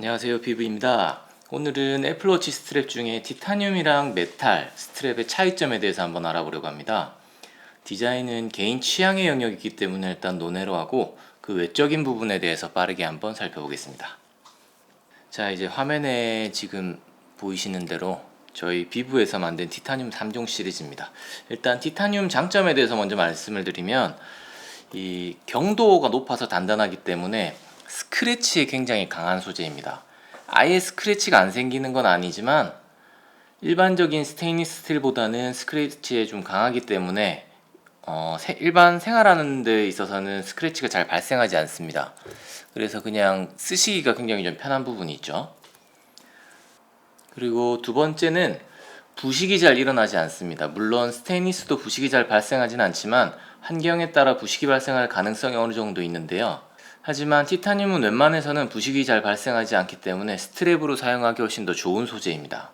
안녕하세요, 비브입니다. 오늘은 애플워치 스트랩 중에 티타늄이랑 메탈 스트랩의 차이점에 대해서 한번 알아보려고 합니다. 디자인은 개인 취향의 영역이기 때문에 일단 논외로 하고 그 외적인 부분에 대해서 빠르게 한번 살펴보겠습니다. 자, 이제 화면에 지금 보이시는 대로 저희 비브에서 만든 티타늄 3종 시리즈입니다. 일단 티타늄 장점에 대해서 먼저 말씀을 드리면 이 경도가 높아서 단단하기 때문에 스크래치에 굉장히 강한 소재입니다. 아예 스크래치가 안 생기는 건 아니지만 일반적인 스테인리스 스틸보다는 스크래치에 좀 강하기 때문에 일반 생활하는 데 있어서는 스크래치가 잘 발생하지 않습니다. 그래서 그냥 쓰시기가 굉장히 좀 편한 부분이 있죠. 그리고 두 번째는 부식이 잘 일어나지 않습니다. 물론 스테인리스도 부식이 잘 발생하진 않지만 환경에 따라 부식이 발생할 가능성이 어느 정도 있는데요. 하지만 티타늄은 웬만해서는 부식이 잘 발생하지 않기 때문에 스트랩으로 사용하기 훨씬 더 좋은 소재입니다.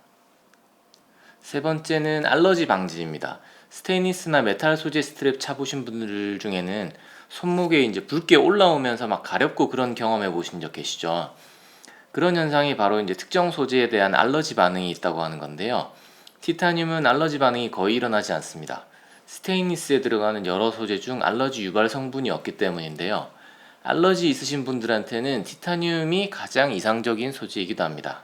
세 번째는 알러지 방지입니다. 스테인리스나 메탈 소재 스트랩 차보신 분들 중에는 손목에 이제 붉게 올라오면서 막 가렵고 그런 경험해 보신 적 계시죠? 그런 현상이 바로 이제 특정 소재에 대한 알러지 반응이 있다고 하는 건데요. 티타늄은 알러지 반응이 거의 일어나지 않습니다. 스테인리스에 들어가는 여러 소재 중 알러지 유발 성분이 없기 때문인데요. 알러지 있으신 분들한테는 티타늄이 가장 이상적인 소재이기도 합니다.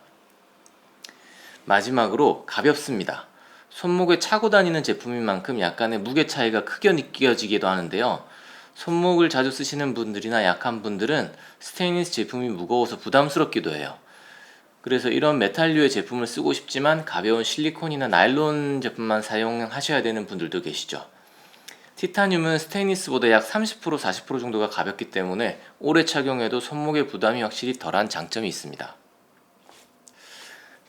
마지막으로 가볍습니다. 손목에 차고 다니는 제품인 만큼 약간의 무게 차이가 크게 느껴지기도 하는데요. 손목을 자주 쓰시는 분들이나 약한 분들은 스테인리스 제품이 무거워서 부담스럽기도 해요. 그래서 이런 메탈류의 제품을 쓰고 싶지만 가벼운 실리콘이나 나일론 제품만 사용하셔야 되는 분들도 계시죠. 티타늄은 스테인리스보다 약 30% 40% 정도가 가볍기 때문에 오래 착용해도 손목의 부담이 확실히 덜한 장점이 있습니다.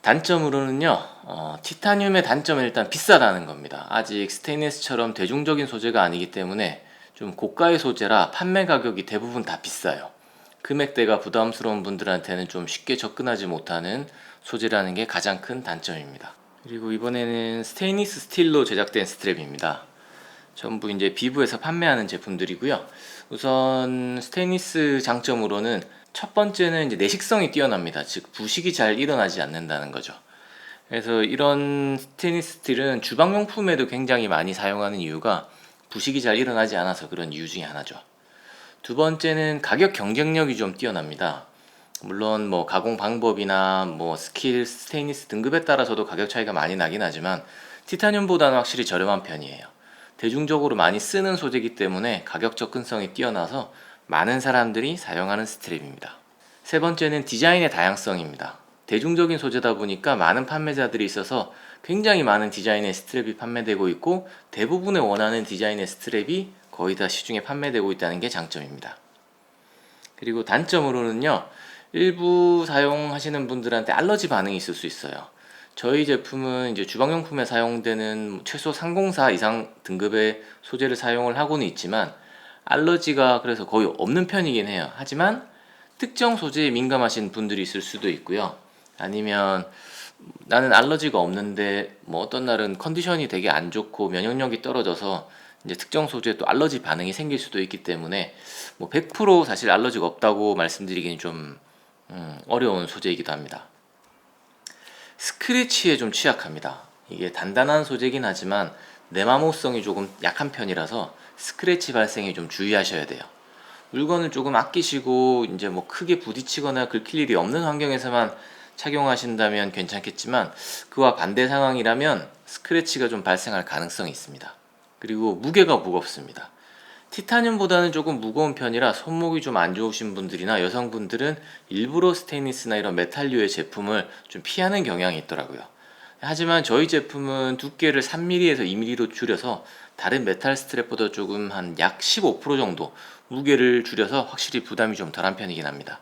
단점으로는요, 티타늄의 단점은 일단 비싸다는 겁니다. 아직 스테인리스처럼 대중적인 소재가 아니기 때문에 좀 고가의 소재라 판매 가격이 대부분 다 비싸요. 금액대가 부담스러운 분들한테는 좀 쉽게 접근하지 못하는 소재라는 게 가장 큰 단점입니다. 그리고 이번에는 스테인리스 스틸로 제작된 스트랩입니다. 전부 이제 비브에서 판매하는 제품들이고요. 우선 스테인리스 장점으로는 첫 번째는 이제 내식성이 뛰어납니다. 즉 부식이 잘 일어나지 않는다는 거죠. 그래서 이런 스테인리스 스틸은 주방용품에도 굉장히 많이 사용하는 이유가 부식이 잘 일어나지 않아서 그런 이유 중에 하나죠. 두 번째는 가격 경쟁력이 좀 뛰어납니다. 물론 뭐 가공 방법이나 뭐 스킬, 스테인리스 등급에 따라서도 가격 차이가 많이 나긴 하지만 티타늄보다는 확실히 저렴한 편이에요. 대중적으로 많이 쓰는 소재이기 때문에 가격 접근성이 뛰어나서 많은 사람들이 사용하는 스트랩입니다. 세 번째는 디자인의 다양성입니다. 대중적인 소재다 보니까 많은 판매자들이 있어서 굉장히 많은 디자인의 스트랩이 판매되고 있고 대부분의 원하는 디자인의 스트랩이 거의 다 시중에 판매되고 있다는 게 장점입니다. 그리고 단점으로는요, 일부 사용하시는 분들한테 알러지 반응이 있을 수 있어요. 저희 제품은 이제 주방용품에 사용되는 최소 304 이상 등급의 소재를 사용을 하고는 있지만 알러지가 그래서 거의 없는 편이긴 해요. 하지만 특정 소재에 민감하신 분들이 있을 수도 있고요. 아니면 나는 알러지가 없는데 뭐 어떤 날은 컨디션이 되게 안 좋고 면역력이 떨어져서 이제 특정 소재에 또 알러지 반응이 생길 수도 있기 때문에 뭐 100% 사실 알러지가 없다고 말씀드리기는 좀 어려운 소재이기도 합니다. 스크래치에 좀 취약합니다. 이게 단단한 소재긴 하지만 내마모성이 조금 약한 편이라서 스크래치 발생에 좀 주의하셔야 돼요. 물건을 조금 아끼시고 이제 뭐 크게 부딪히거나 긁힐 일이 없는 환경에서만 착용하신다면 괜찮겠지만 그와 반대 상황이라면 스크래치가 좀 발생할 가능성이 있습니다. 그리고 무게가 무겁습니다. 티타늄보다는 조금 무거운 편이라 손목이 좀 안 좋으신 분들이나 여성분들은 일부러 스테인리스나 이런 메탈류의 제품을 좀 피하는 경향이 있더라고요. 하지만 저희 제품은 두께를 3mm에서 2mm로 줄여서 다른 메탈 스트랩보다 조금 한 약 15% 정도 무게를 줄여서 확실히 부담이 좀 덜한 편이긴 합니다.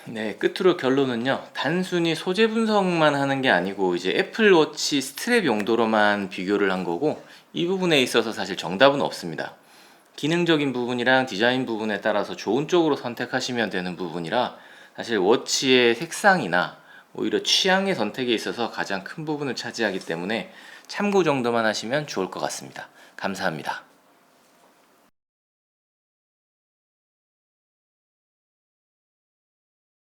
네, 끝으로 결론은요. 단순히 소재 분석만 하는 게 아니고 이제 애플워치 스트랩 용도로만 비교를 한 거고 이 부분에 있어서 사실 정답은 없습니다. 기능적인 부분이랑 디자인 부분에 따라서 좋은 쪽으로 선택하시면 되는 부분이라 사실 워치의 색상이나 오히려 취향의 선택에 있어서 가장 큰 부분을 차지하기 때문에 참고 정도만 하시면 좋을 것 같습니다. 감사합니다.